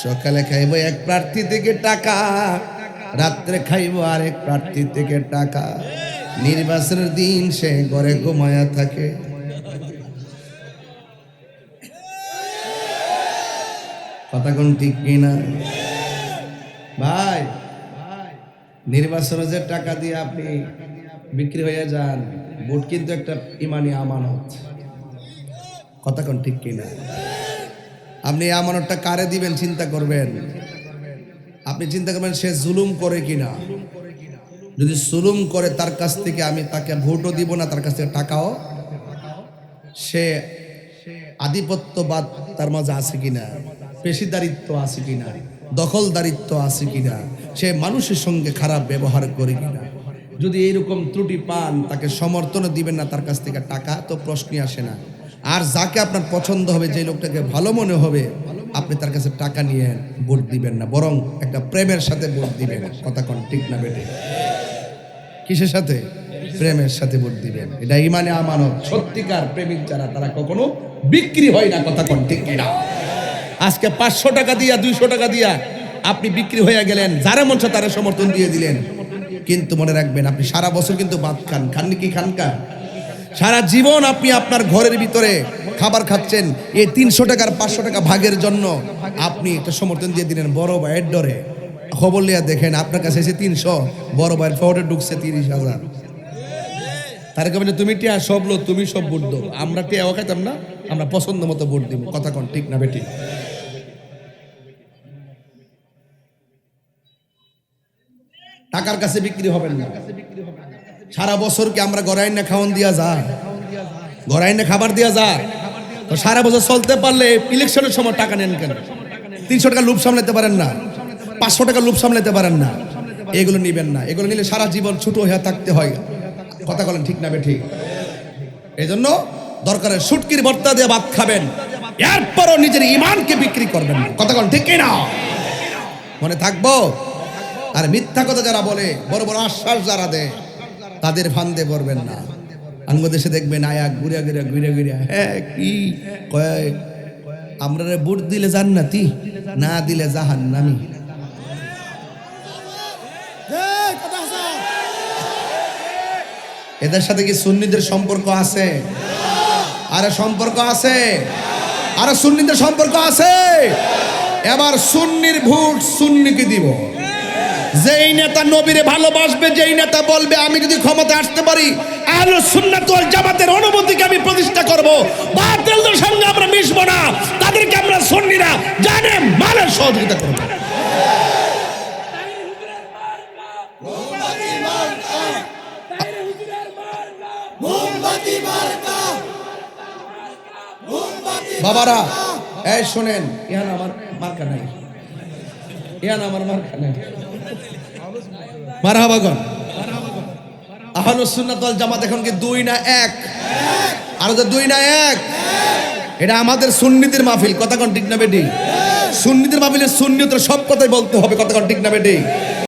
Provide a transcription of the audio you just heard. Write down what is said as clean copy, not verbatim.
সকালে খাইব এক প্রার্থী থেকে টাকা, রাত্রে খাইব আরেক প্রার্থী থেকে টাকা। নির্বাচনের দিন সে ঘরে ঘুমায়া থাকে। কথা কোন ঠিক কিনা ভাই? নির্বাচনে যে টাকা দিয়ে আপনি বিক্রি হয়ে যান, ভোট কিন্তু একটা ইমানি আমানত। কথা কোন ঠিক কিনা? আপনি আমানতটা কারে দিবেন চিন্তা করবেন। আপনি চিন্তা করবেন সে জুলুম করে কিনা। যদি জুলুম করে তার কাছ থেকে আমি তাকে ভোটও দিব না, তার কাছ থেকে টাকাও। সে আধিপত্যবাদ তার মাঝে আছে কিনা, পেশিদারিত্ব আছে কিনা, দখলদারিত্ব আছে কিনা, সে মানুষের সঙ্গে খারাপ ব্যবহার করে কিনা। যদি এইরকম ত্রুটি পান, তাকে সমর্থন দিবেন না, তার কাছ থেকে টাকা তো প্রশ্নই আসে না। আর যাকে আপনার পছন্দ হবে, যে লোকটাকে ভালো মনে হবে, আপনি তার কাছে টাকা নিয়ে ভোট দিবেন না, বরং একটা প্রেমের সাথে ভোট দিবেন। কথা কোন ঠিক না বেটে? কিসের সাথে? প্রেমের সাথে ভোট দিবেন। এটা ইমানে আমানত। সত্যিকার প্রেমিক যারা, তারা কখনো বিক্রি হয় না। কথা কোন ঠিক না? আজকে 500 টাকা দিয়া, 200 টাকা দিয়া আপনি বিক্রি হয়ে গেলেন, যারা মন চায় তারা সমর্থন দিয়ে দিলেন। কিন্তু মনে রাখবেন, আপনি সারা বছর কিন্তু ভাত খান, খাননি কি খানকা? সারা জীবন আপনি আপনার ঘরের ভিতরে খাবার খাচ্ছেন, এই 300 টাকার 500 টাকা ভাগের জন্য আপনি একটা সমর্থন দিয়ে দিলেন বড় ভাইয়ের ডরে। খবর লিয়া দেখেন, আপনার কাছে এসে 300, বড় ভাইয়ের ফটো ঢুকছে 30,000। তার কারণে তুমি টিয়া সব লোক, তুমি সব ভোট দাও, আমরা টিয়াও খাইতাম না, আমরা পছন্দ মতো ভোট দিব। কথা কোন ঠিক না বেটি? টাকার কাছে বিক্রি হবেন না। সারা বছর কি আমরা গড়াই না খাওয়ান দিয়া যা, গড়াই না খাবার দিয়া যা, তো সারা বছর চলতে পারলে ইলেকশনের সময় টাকা নেন কেন? 300 টাকা লুপ সামলাতে পারেন না, 500 টাকা লুপ সামলাতে পারেন না, এগুলো নিবেন না। এগুলো নিলে সারা জীবন ছোট হয়ে থাকতে হয়। কথা বলেন ঠিক না বেঠিক? এই জন্য দরকারে শুটকির ভর্তা দিয়ে ভাত খাবেন, এরপরও নিজের ইমানকে বিক্রি করবেন না। কথা বলেন ঠিক না? মনে থাকবো। আর মিথ্যা কথা যারা বলে, বড় বড় আশ্বাস যারা দেয়, তাদের ফান্দে পড়বেন না। বাংলাদেশে দেখবেন আয়া ঘুরে ঘুরে ঘুরে ঘুরে, হ্যাঁ কি কয়, আমরা ভোট দিলে জান্নাতি, না দিলে জাহান্নামী। এদের সাথে কি সুন্নিদের সম্পর্ক আছে? আরে সম্পর্ক আছে, আরে সুন্নিদের সম্পর্ক আছে। এবার সুন্নির ভোট সুন্নিকে দিব। যেই নেতা নবীরে ভালোবাসবে, যেই নেতা বলবে আমি যদি ক্ষমতা আসতে পারি আহলে সুন্নাত ওয়াল জামাতের অনুমতিকে আমি প্রতিষ্ঠা করব, বাতিলদের সঙ্গে আমরা মিশবো না, তাদেরকে আমরা সুন্নিরা জানে মানে সহযোগিতা করব। বাবারা এই শোনেন, ইহান আমার মার্কা নাই, ইহান আমার মার্কা নাই। মারহাবাগন। আহলে সুন্নাত ওয়াল জামাত এখন কি 2 না 1? আর তো 2 না 1। এটা আমাদের সুন্নিদের মাহফিল। কথা কোন ঠিক না বেটি? সুন্নিদের মাহফিলে সুন্নিয়তের সব কথাই বলতে হবে। কথা কোন ঠিক না বেটি?